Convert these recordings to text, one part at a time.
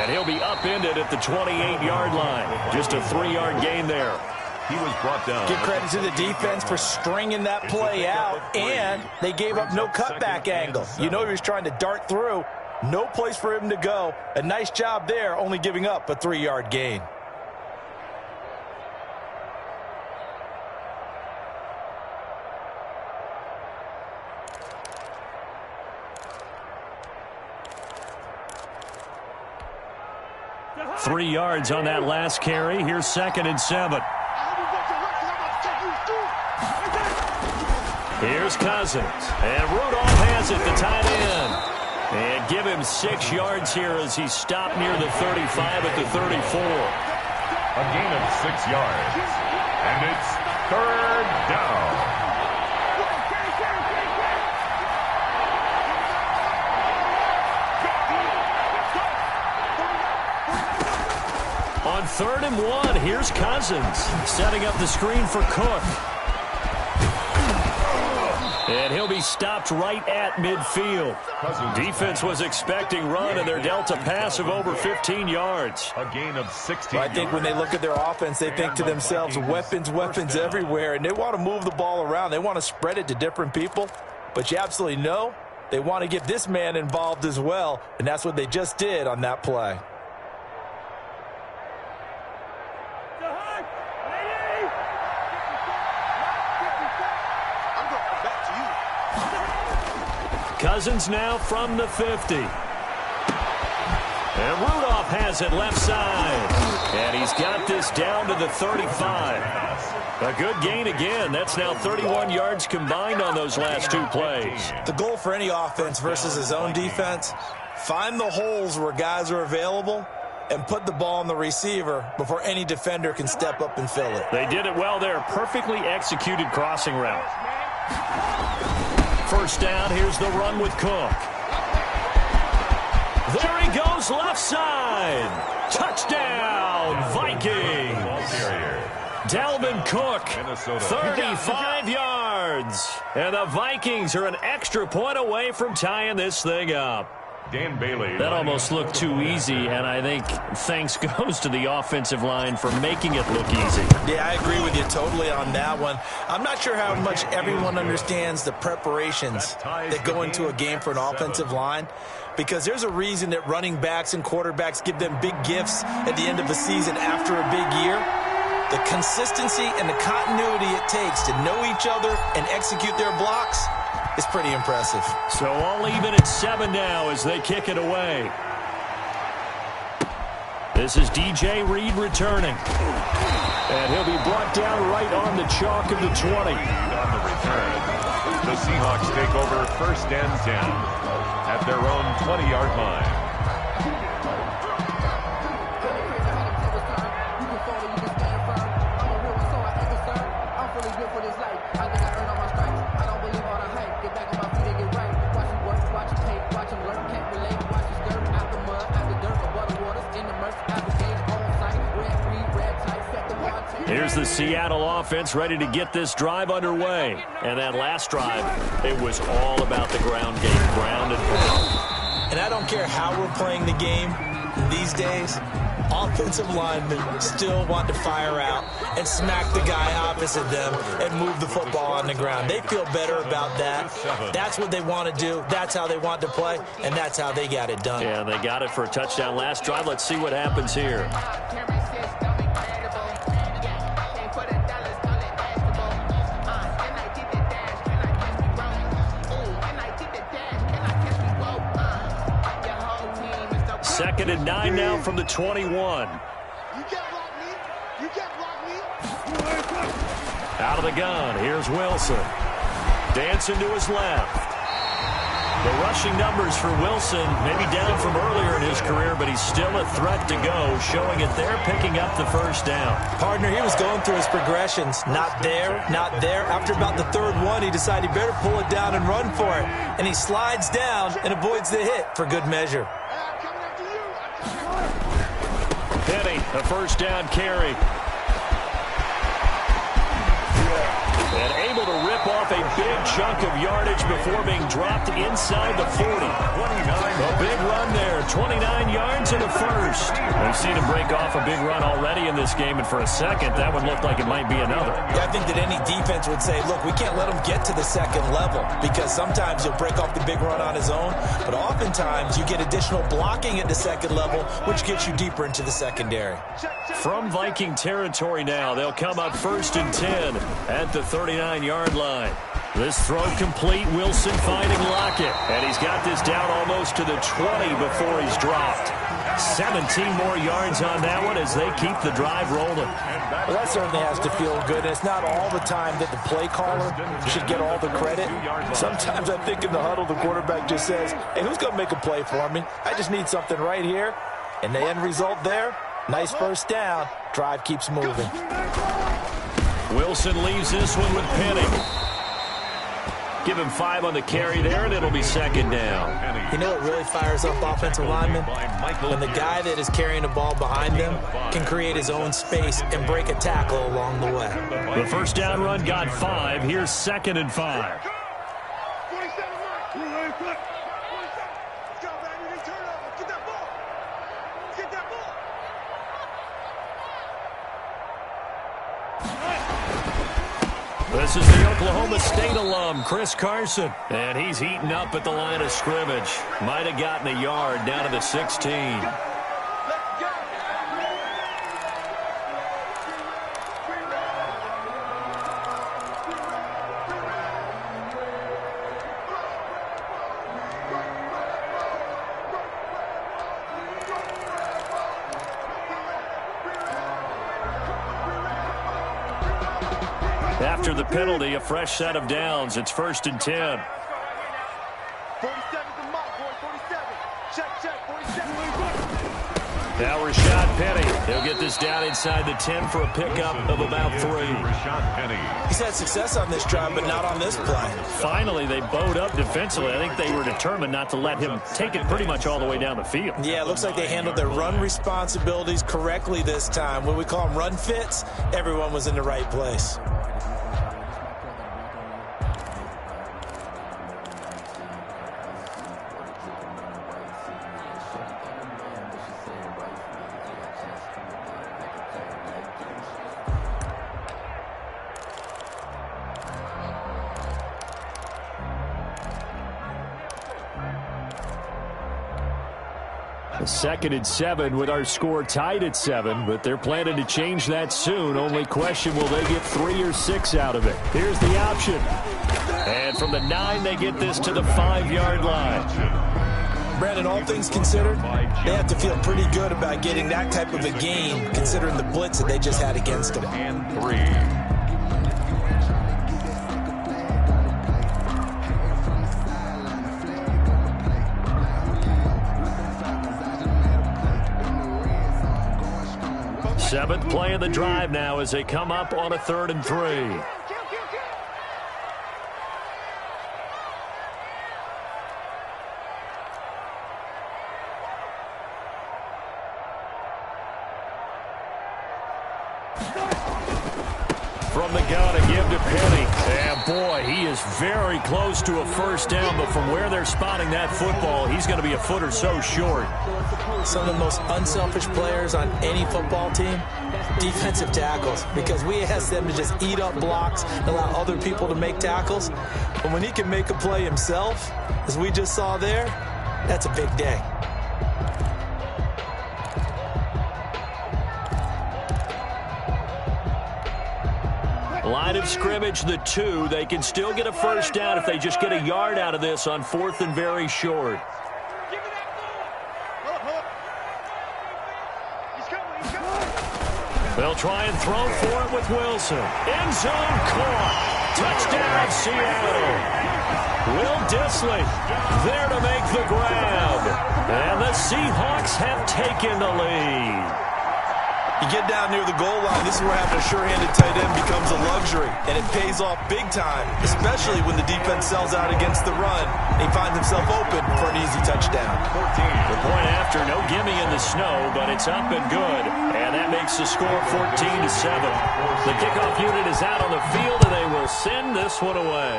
And he'll be upended at the 28-yard line. Just a 3-yard gain there. He was brought down. Give credit to the defense for stringing that play out, and they gave up no cutback angle. You know he was trying to dart through. No place for him to go. A nice job there, only giving up a 3-yard gain. Three yards on that last carry. Here's 2nd and 7. Here's Cousins. And Rudolph has it, the tight end. And give him 6 yards here as he stopped near the 35 at the 34. A gain of 6 yards. And it's 3rd down. On 3rd and 1, here's Cousins setting up the screen for Cook. And he'll be stopped right at midfield. Defense was expecting run, and they're dealt a pass of over 15 yards. A gain of 16 I think when they look at their offense, they think to themselves, weapons, weapons everywhere, and they want to move the ball around. They want to spread it to different people, but you absolutely know they want to get this man involved as well, and that's what they just did on that play. Cousins now from the 50. And Rudolph has it left side. And he's got this down to the 35. A good gain again. That's now 31 yards combined on those last 2 plays. The goal for any offense versus his own defense, find the holes where guys are available and put the ball on the receiver before any defender can step up and fill it. They did it well there. Perfectly executed crossing route. First down, here's the run with Cook. There he goes, left side. Touchdown, Vikings. Dalvin Cook, 35 yards. And the Vikings are an extra point away from tying this thing up. Dan Bailey. That almost looked too easy, and I think thanks goes to the offensive line for making it look easy. Yeah, I agree with you totally on that one. I'm not sure how much everyone understands the preparations that go into a game for an offensive line, because there's a reason that running backs and quarterbacks give them big gifts at the end of a season after a big year. The consistency and the continuity it takes to know each other and execute their blocks is pretty impressive. So all even at 7 now as they kick it away. This is DJ Reed returning. And he'll be brought down right on the chalk of the 20. On the return, the Seahawks take over 1st and 10 at their own 20-yard line. Here's the Seattle offense ready to get this drive underway. And that last drive, it was all about the ground game, ground and pound. And I don't care how we're playing the game these days, offensive linemen still want to fire out and smack the guy opposite them and move the football on the ground. They feel better about that. That's what they want to do. That's how they want to play, and that's how they got it done. Yeah, they got it for a touchdown last drive. Let's see what happens here. Second and 9 now from the 21. Out of the gun, here's Wilson. Dancing to his left. The rushing numbers for Wilson may be down from earlier in his career, but he's still a threat to go, showing it there, picking up the first down. Partner, he was going through his progressions. Not there, not there. After about the 3rd one, he decided he better pull it down and run for it. And he slides down and avoids the hit for good measure. Penny, a first down carry. And able to rip off a big chunk of yardage before being dropped inside the 40. A big run there, 29 yards. into the first. We've seen him break off a big run already in this game, and for a second, that would look like it might be another. Yeah, I think that any defense would say, look, we can't let him get to the second level, because sometimes he'll break off the big run on his own, but oftentimes you get additional blocking at the second level, which gets you deeper into the secondary. From Viking territory now, they'll come up 1st and 10 at the 39-yard line. This throw complete, Wilson finding Lockett, and he's got this down almost to the 20 before he's dropped. 17 more yards on that one as they keep the drive rolling. Well, that certainly has to feel good. And it's not all the time that the play caller should get all the credit. Sometimes I think in the huddle, the quarterback just says, hey, who's going to make a play for me? I just need something right here. And the end result there, nice first down. Drive keeps moving. Wilson leaves this one with Penny. Give him 5 on the carry there, and it'll be 2nd down. You know what really fires up offensive linemen? When the guy that is carrying the ball behind them can create his own space and break a tackle along the way. The first down run got 5. Here's 2nd and 5. This is the Oklahoma State alum, Chris Carson. And he's eaten up at the line of scrimmage. Might have gotten a yard down to the 16. After the penalty, a fresh set of downs. It's 1st and 10. 47's the mark, boy. 47. Check, 47. Now Rashad Penny. He'll get this down inside the 10 for a pickup of about 3. He's had success on this drive, but not on this play. Finally, they bowed up defensively. I think they were determined not to let him take it pretty much all the way down the field. Yeah, it looks like they handled their run responsibilities correctly this time. When we call them run fits, everyone was in the right place. A 2nd and 7 with our score tied at 7, but they're planning to change that soon. Only question, will they get 3 or 6 out of it? Here's the option. And from the 9, they get this to the 5-yard line. Brandon, all things considered, they have to feel pretty good about getting that type of a game, considering the blitz that they just had against them. And 3. Seventh play of the drive now as they come up on a 3rd and 3. From the gun, a give to Penny. And boy, he is very close to a first down, but from where they're spotting that football, he's going to be a foot or so short. Some of the most unselfish players on any football team, defensive tackles, because we ask them to just eat up blocks and allow other people to make tackles. But when he can make a play himself, as we just saw there, that's a big day. Line of scrimmage, the 2. They can still get a first down if they just get a yard out of this on 4th and very short. They'll try and throw for it with Wilson. End zone caught. Touchdown, Seattle. Will Dissly there to make the grab. And the Seahawks have taken the lead. You get down near the goal line, this is where having a sure-handed tight end becomes a luxury, and it pays off big time, especially when the defense sells out against the run, and he finds himself open for an easy touchdown. The point after, no gimme in the snow, but it's up and good, and that makes the score 14-7. The kickoff unit is out on the field, and they will send this one away.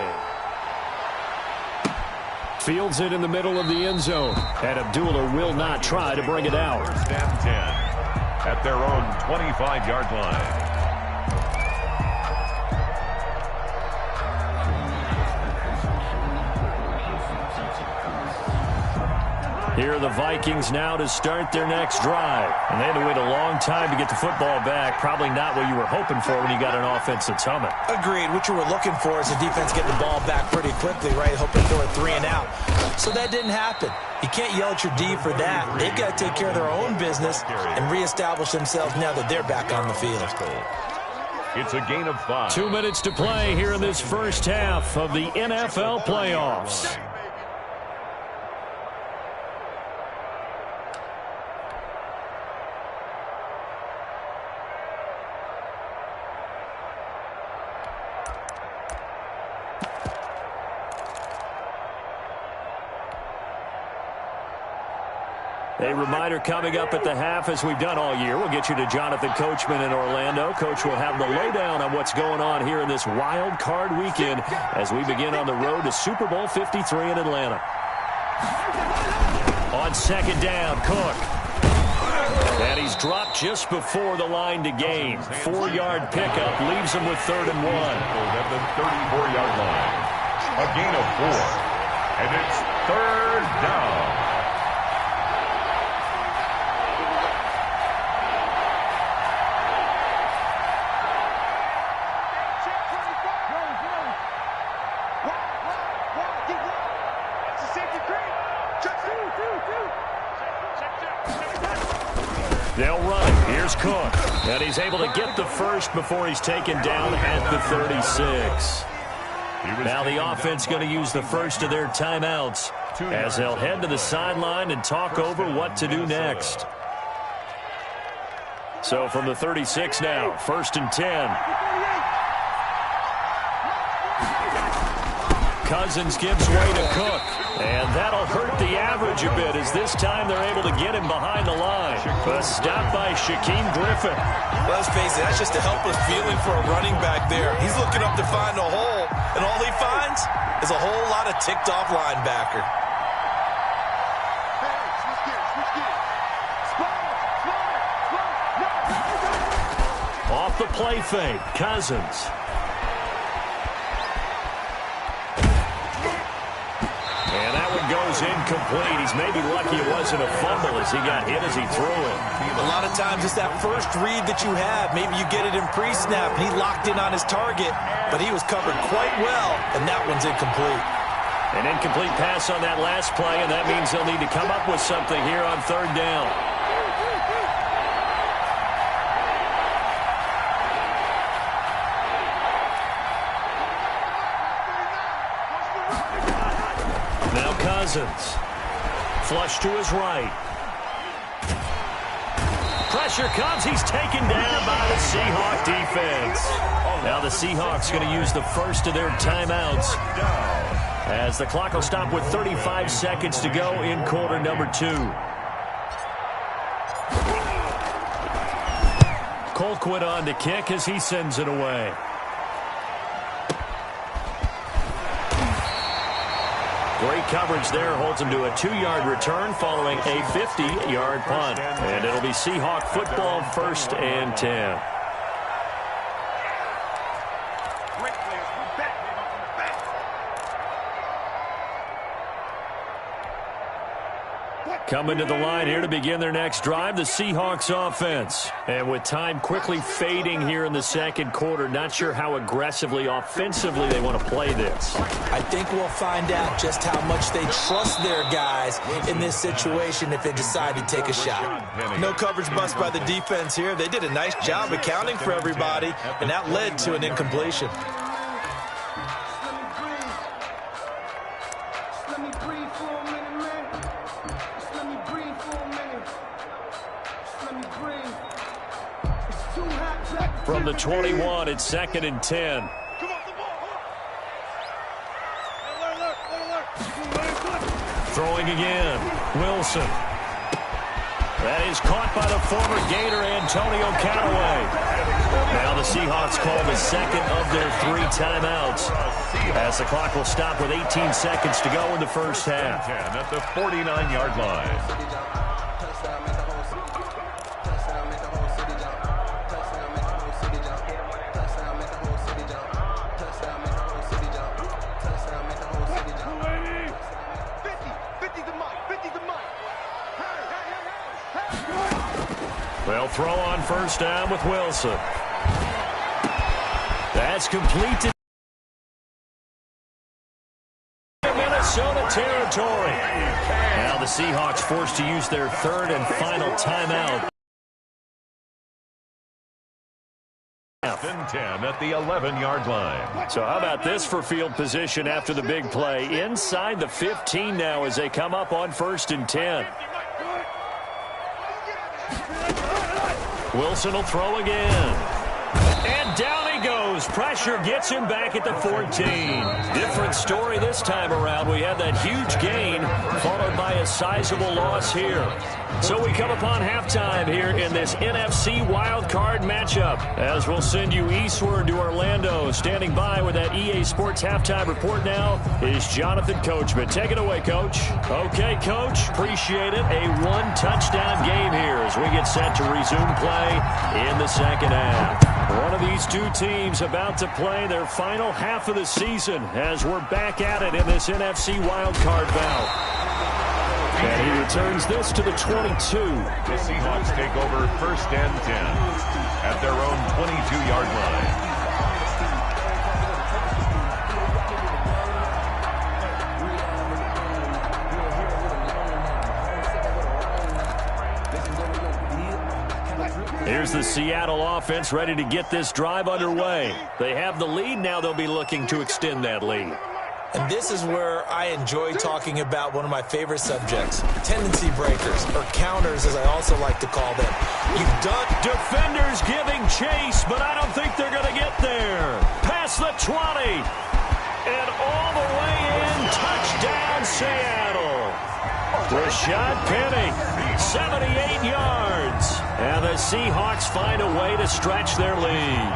Fields it in the middle of the end zone. And Abdullah will not try to bring it out. First and 10 at their own 25-yard line. Here are the Vikings now to start their next drive. And they had to wait a long time to get the football back. Probably not what you were hoping for when you got an offense that's humming. Agreed. What you were looking for is the defense getting the ball back pretty quickly, right? Hoping for a 3 and out. So that didn't happen. You can't yell at your D for that. They've got to take care of their own business and reestablish themselves now that they're back on the field. It's a gain of 5. 2 minutes to play here in this first half of the NFL playoffs. A reminder coming up at the half, as we've done all year. We'll get you to Jonathan Coachman in Orlando. Coach will have the lowdown on what's going on here in this wild card weekend as we begin on the road to Super Bowl 53 in Atlanta. On second down, Cook. And he's dropped just before the line to gain. 4-yard pickup leaves him with 3rd and 1. At the 34-yard line. A gain of 4. And it's 3rd down. They'll run it. Here's Cook. And he's able to get the first before he's taken down at the 36. Now the offense going to use the first of their timeouts as they'll head to the sideline and talk over what to do next. So from the 36 now, 1st and 10. Cousins gives way to Cook. And that'll hurt the average a bit as this time they're able to get him behind the line. A stop by Shaquem Griffin. Let's face it, that's just a helpless feeling for a running back there. He's looking up to find a hole, and all he finds is a whole lot of ticked-off linebacker. Off the play fake, Cousins. Goes incomplete. He's maybe lucky it wasn't a fumble as he got hit as he threw it. A lot of times it's that first read that you have. Maybe you get it in pre-snap, and he locked in on his target, but he was covered quite well, and that one's incomplete. An incomplete pass on that last play, and that means they'll need to come up with something here on 3rd down. Cousins. Flush to his right. Pressure comes. He's taken down by the Seahawk defense. Now the Seahawks going to use the first of their timeouts as the clock will stop with 35 seconds to go in quarter number 2. Colquitt on to kick as he sends it away. Great coverage there, holds him to a 2-yard return following a 50-yard punt. And it'll be Seahawk football, 1st and 10. Coming to the line here to begin their next drive, the Seahawks offense. And with time quickly fading here in the second quarter, not sure how aggressively, offensively they want to play this. I think we'll find out just how much they trust their guys in this situation if they decide to take a shot. No coverage bust by the defense here. They did a nice job accounting for everybody, and that led to an incompletion. From the 21, it's 2nd and 10. Throwing again, Wilson. That is caught by the former Gator Antonio Callaway. Now the Seahawks call the second of their 3 timeouts, as the clock will stop with 18 seconds to go in the first half. At the 49-yard line. They'll throw on first down with Wilson. That's complete to Minnesota territory. Now the Seahawks forced to use their 3rd and final timeout. 10 at the 11-yard line. So how about this for field position after the big play? Inside the 15 now as they come up on 1st and 10. Wilson will throw again. And down he goes. Pressure gets him back at the 14. Different story this time around. We had that huge gain followed by a sizable loss here. So we come upon halftime here in this NFC wildcard matchup, as we'll send you eastward to Orlando. Standing by with that EA Sports halftime report now is Jonathan Coachman. Take it away, Coach. Okay, Coach. Appreciate it. A 1-touchdown game here as we get set to resume play in the second half. One of these two teams about to play their final half of the season as we're back at it in this NFC wildcard bout. And he returns this to the 22. The Seahawks take over 1st and 10 at their own 22-yard line. Here's the Seattle offense ready to get this drive underway. They have the lead. Now they'll be looking to extend that lead. And this is where I enjoy talking about one of my favorite subjects, tendency breakers, or counters as I also like to call them. You've done defenders giving chase, but I don't think they're going to get there. Past the 20. And all the way in. Touchdown, Seattle. Rashad Penny, 78 yards. And the Seahawks find a way to stretch their lead.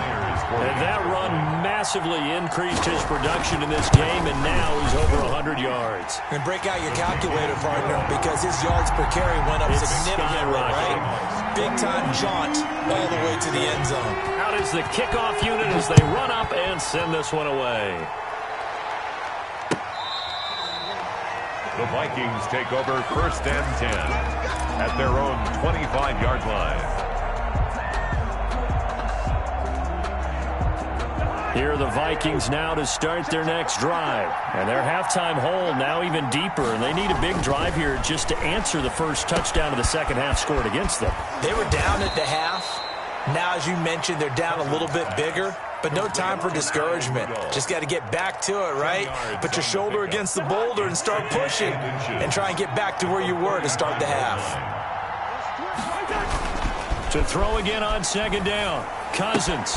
And that run massively increased his production in this game, and now he's over 100 yards. And break out your calculator, partner, because his yards per carry went up significantly, right? Big-time jaunt all the way to the end zone. Out is the kickoff unit as they run up and send this one away. The Vikings take over 1st and 10 at their own 25-yard line. Here are the Vikings now to start their next drive. And their halftime hole now even deeper. And they need a big drive here just to answer the first touchdown of the second half scored against them. They were down at the half. Now, as you mentioned, they're down a little bit bigger. But no time for discouragement. Just got to get back to it, right? Put your shoulder against the boulder and start pushing. And try and get back to where you were to start the half. To throw again on second down. Cousins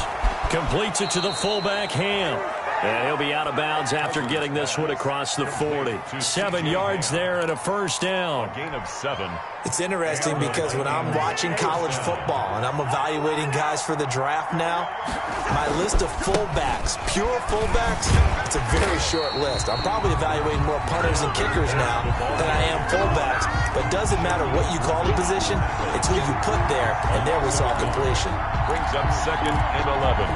completes it to the fullback, Ham. And he'll be out of bounds after getting this one across the 40. 7 yards there and a first down. A gain of 7. It's interesting because when I'm watching college football and I'm evaluating guys for the draft now, my list of fullbacks, pure fullbacks, it's a very short list. I'm probably evaluating more punters and kickers now than I am fullbacks. But it doesn't matter what you call the position, it's who you put there, and there we saw completion. Brings up 2nd and 11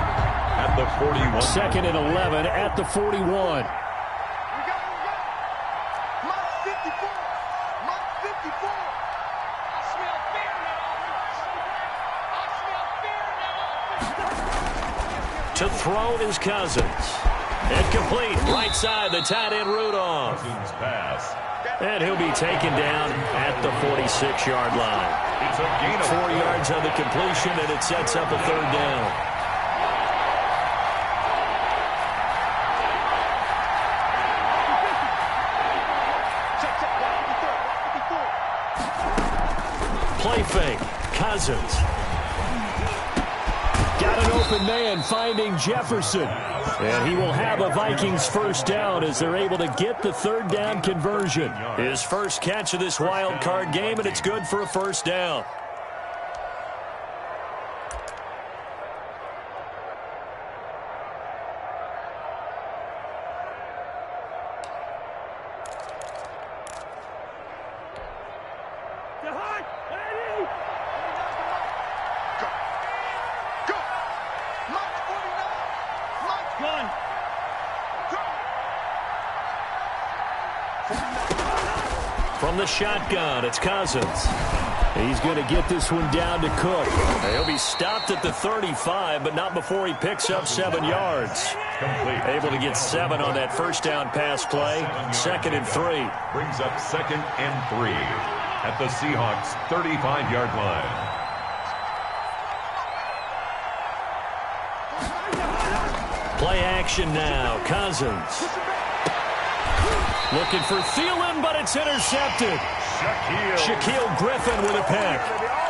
at the 41. 2nd and 11 at the 41. To throw is Cousins. Incomplete. Right side, the tight end Rudolph. Cousins pass. And he'll be taken down at the 46-yard line. It's a gain of 4 yards on the completion, and it sets up a third down. Play fake. Cousins. Got Got an open man finding Jefferson. And he will have a Vikings first down as they're able to get the third down conversion. His first catch of this wild card game, and it's good for a first down. From the shotgun, it's Cousins. He's going to get this one down to Cook. He'll be stopped at the 35, but not before he picks up 7 yards. Able to get 7 on that first down pass play. 2nd and 3. Brings up 2nd and 3 at the Seahawks' 35-yard line. Play action now. Cousins. Looking for Thielen, but it's intercepted. Shaquille Griffin with a pick.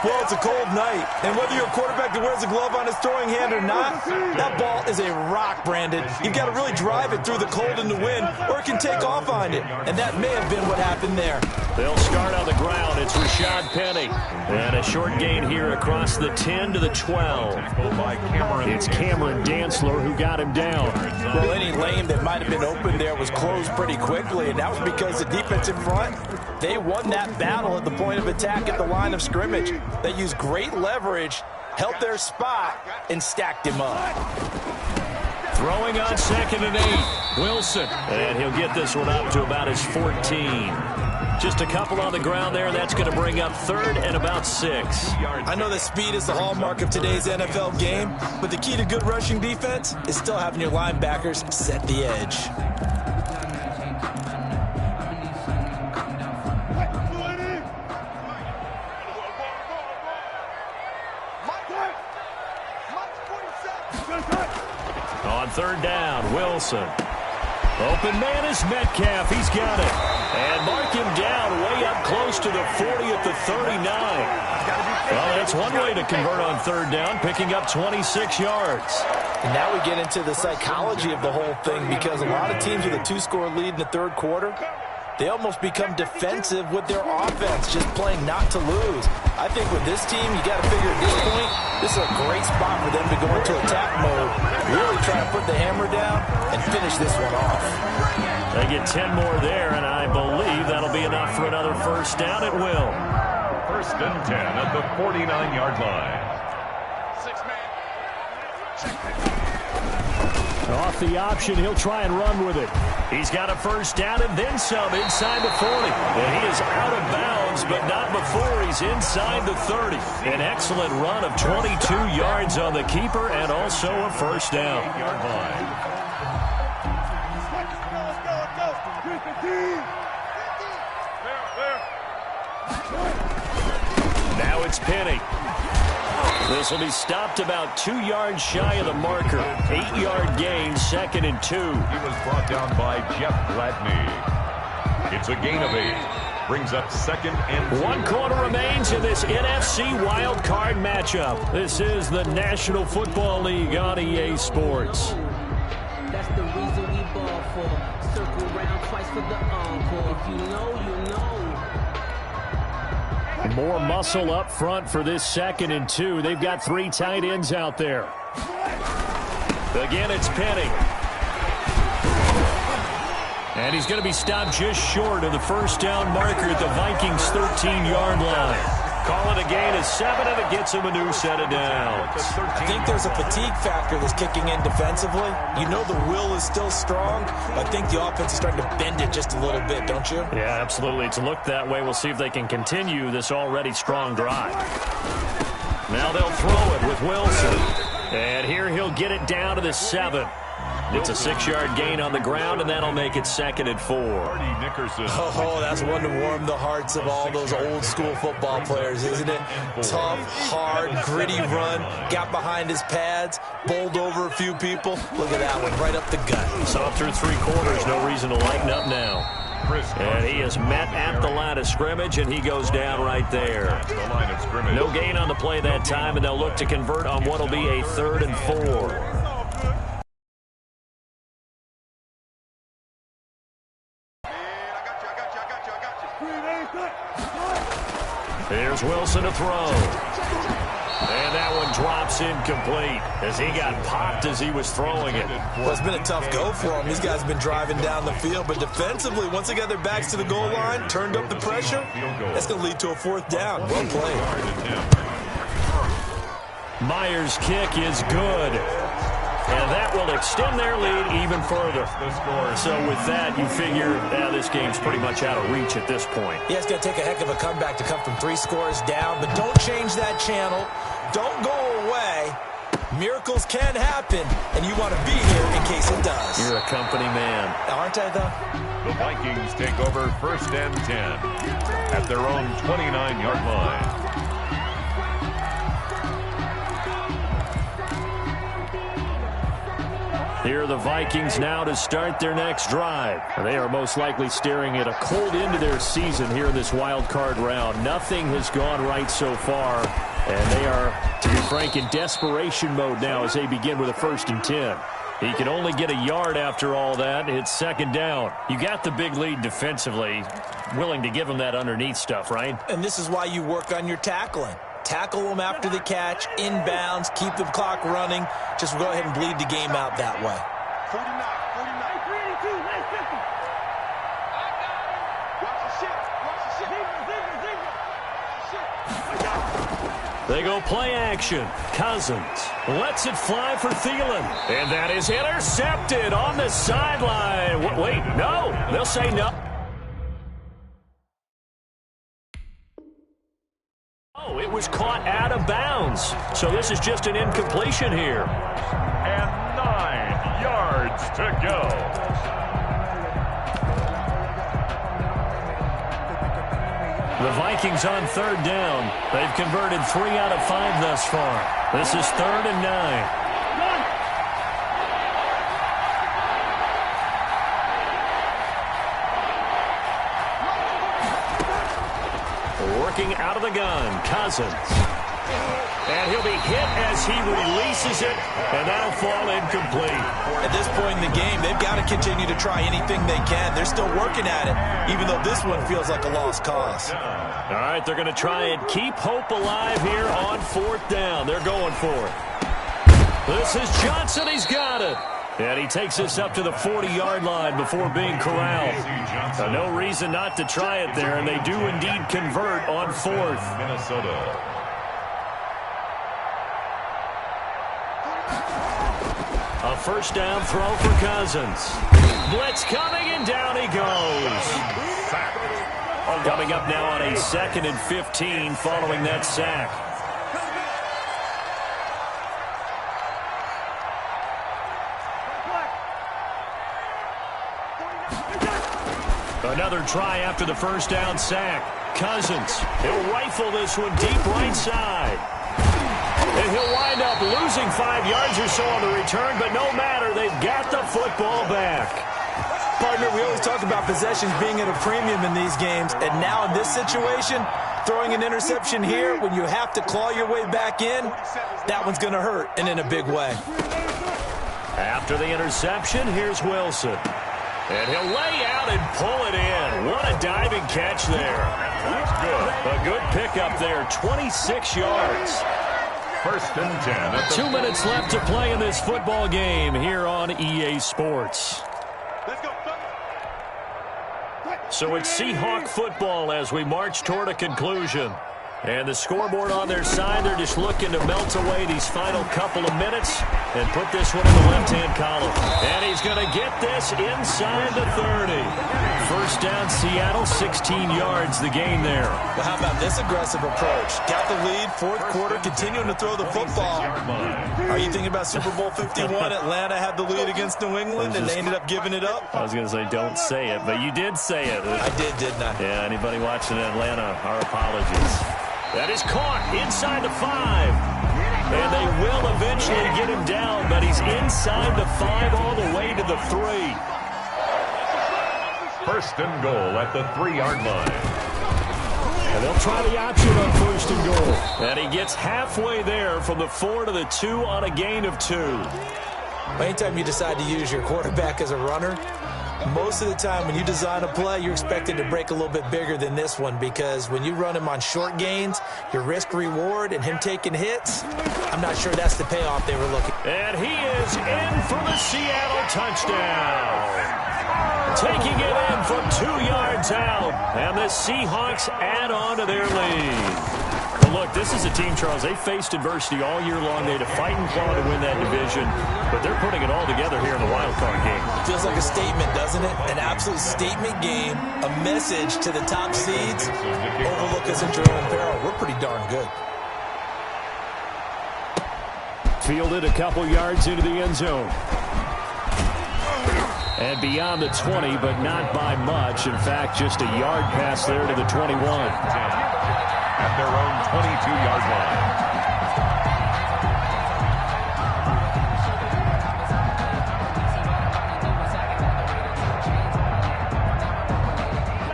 Well, it's a cold night, and whether you're a quarterback that wears a glove on his throwing hand or not, that ball is a rock, Brandon. You've got to really drive it through the cold and the wind, or it can take off on you, and that may have been what happened there. They'll start on the ground. It's Rashad Penny. And a short gain here across the 10 to the 12. It's Cameron Dantzler who got him down. Well, any lane that might have been open there was closed pretty quickly, and that was because the defense in front, they won that battle at the point of attack at the line of scrimmage. They used great leverage, held their spot, and stacked him up. Throwing on 2nd and 8. Wilson. And he'll get this one up to about his 14. Just a couple on the ground there. That's going to bring up 3rd and about 6. I know that speed is the hallmark of today's NFL game, but the key to good rushing defense is still having your linebackers set the edge. On 3rd down, Wilson. Open man is Metcalf. He's got it. And mark him down way up close to the 40 at the 39. Well, that's one way to convert on 3rd down, picking up 26 yards. And now we get into the psychology of the whole thing, because a lot of teams with a 2-score lead in the 3rd quarter, they almost become defensive with their offense, just playing not to lose. I think with this team, you got to figure at this point, this is a great spot for them to go into attack mode, really try to put the hammer down and finish this one off. They get 10 more there, and I believe that'll be enough for another first down. It will. 1st and 10 at the 49-yard line. Off the option, he'll try and run with it. He's got a first down and then some inside the 40. And he is out of bounds, but not before he's inside the 30. An excellent run of 22 yards on the keeper and also a first down. Now it's Penny. This will be stopped about 2 yards shy of the marker. 8-yard gain, 2nd and 2. He was brought down by Jeff Gladney. It's a gain of 8. Brings up 2nd and 2. 1 quarter remains in this NFC wild card matchup. This is the National Football League on EA Sports. That's the reason we ball for. Circle around twice for the encore. If you know, you know. More muscle up front for this 2nd and 2. They've got 3 tight ends out there. Again, it's Penny. And he's going to be stopped just short of the first down marker at the Vikings' 13-yard line. Call it a gain of 7, and it gets him a new set of downs. I think there's a fatigue factor that's kicking in defensively. You know the will is still strong, but I think the offense is starting to bend it just a little bit, don't you? Yeah, absolutely. It's looked that way. We'll see if they can continue this already strong drive. Now they'll throw it with Wilson. And here he'll get it down to the 7. It's a 6-yard gain on the ground, and that'll make it 2nd and 4. Oh, that's one to warm the hearts of all those old-school football players, isn't it? Tough, hard, gritty run, got behind his pads, bowled over a few people. Look at that one, right up the gut. Saw through 3 quarters, no reason to lighten up now. And he is met at the line of scrimmage, and he goes down right there. No gain on the play that time, and they'll look to convert on what will be a 3rd and 4. Here's Wilson to throw. And that one drops incomplete as he got popped as he was throwing it. Well, it's been a tough go for him. These guys have been driving down the field, but defensively, once they got their backs to the goal line, turned up the pressure, that's going to lead to a 4th down. Well played. Myers' kick is good. And that will extend their lead even further. So with that, you figure this game's pretty much out of reach at this point. Yeah, it's going to take a heck of a comeback to come from 3 scores down, but don't change that channel. Don't go away. Miracles can happen, and you want to be here in case it does. You're a company man. Aren't I, though? The Vikings take over 1st and 10 at their own 29-yard line. Here are the Vikings now to start their next drive. They are most likely staring at a cold end to their season here in this wild card round. Nothing has gone right so far, and they are, to be frank, in desperation mode now as they begin with a 1st and 10. He can only get a yard after all that. It's 2nd down. You got the big lead defensively. Willing to give him that underneath stuff, right? And this is why you work on your tackling. Tackle them after the catch, inbounds, keep the clock running. Just go ahead and bleed the game out that way. 49, 382, nice 50. Watch the shit. Watch the shit. They go play action. Cousins lets it fly for Thielen. And that is intercepted on the sideline. Wait, no. They'll say no. Oh, it was caught out of bounds. So this is just an incompletion here. And 9 yards to go. The Vikings on 3rd down. They've converted 3 out of 5 thus far. This is 3rd and 9. Working out of the gun, Cousins. And he'll be hit as he releases it, and that'll fall incomplete. At this point in the game, they've got to continue to try anything they can. They're still working at it, even though this one feels like a lost cause. All right, they're going to try and keep hope alive here on 4th down. They're going for it. This is Johnson. He's got it. And he takes us up to the 40-yard line before being corralled. No reason not to try it there, and they do indeed convert on 4th. Minnesota. A 1st down throw for Cousins. Blitz coming, and down he goes. Coming up now on a 2nd and 15 following that sack. Another try after the 1st down sack. Cousins, he'll rifle this one deep right side. And he'll wind up losing 5 yards or so on the return, but no matter, they've got the football back. Partner, we always talk about possessions being at a premium in these games, and now in this situation, throwing an interception here when you have to claw your way back in, that one's going to hurt, and in a big way. After the interception, here's Wilson. And he'll lay out and pull it in. What a diving catch there. That's good. A good pickup there, 26 yards. 1st and 10. 2 minutes left to play in this football game here on EA Sports. Let's go. So it's Seahawk football as we march toward a conclusion. And the scoreboard on their side, they're just looking to melt away these final couple of minutes and put this one in the left-hand column. And he's going to get this inside the 30. 1st down, Seattle, 16 yards the gain there. Well, how about this aggressive approach? Got the lead, 4th quarter, continuing to throw the football. Are you thinking about Super Bowl 51? Atlanta had the lead against New England, and they ended up giving it up? I was going to say, don't say it, but you did say it. I did, didn't I? Yeah, anybody watching Atlanta, our apologies. That is caught inside the 5. And they will eventually get him down, but he's inside the 5 all the way to the 3. first and goal at the 3-yard line. And they'll try the option on first and goal. And he gets halfway there from the 4 to the 2 on a gain of 2. Anytime you decide to use your quarterback as a runner, most of the time when you design a play, you're expected to break a little bit bigger than this one, because when you run him on short gains, your risk-reward and him taking hits, I'm not sure that's the payoff they were looking for. And he is in for the Seattle touchdown. Taking it in from 2 yards out. And the Seahawks add on to their lead. Well, look, this is a team, Charles, they faced adversity all year long. They had to fight and claw to win that division, but they're putting it all together here in the wild card game. Feels like a statement, doesn't it? An absolute statement game, a message to the top seeds. Overlook us at your own peril. We're pretty darn good. Fielded a couple yards into the end zone. And beyond the 20, but not by much. In fact, just a yard pass there to the 21. At their own 22-yard line.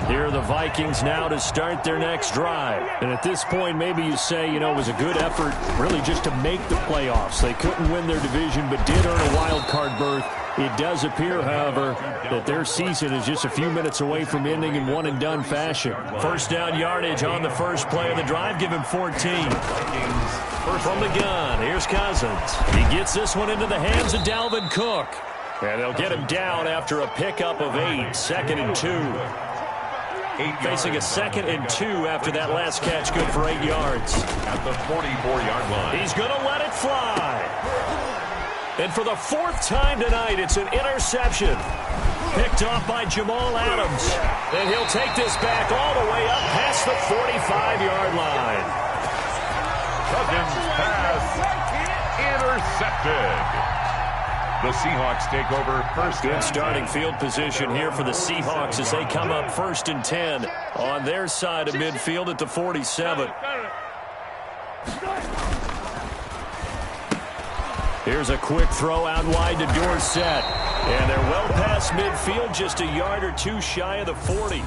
Here are the Vikings now to start their next drive. And at this point, maybe you say, you know, it was a good effort really just to make the playoffs. They couldn't win their division, but did earn a wild card berth. It does appear, however, that their season is just a few minutes away from ending in one-and-done fashion. First down yardage on the first play of the drive. Give him 14. From the gun, here's Cousins. He gets this one into the hands of Dalvin Cook. And they'll get him down after a pickup of 8. 2nd and 2. Facing a 2nd and 2 after that last catch, good for 8 yards. At the 44-yard line. He's going to let it fly. And for the 4th time tonight, it's an interception. Picked off by Jamal Adams. And he'll take this back all the way up past the 45-yard line. Cousins pass intercepted. The Seahawks take over first. Good starting field position here for the Seahawks as they come up 1st and 10 on their side of midfield at the 47. Here's a quick throw out wide to Dorsett. And they're well past midfield, just a yard or two shy of the 40.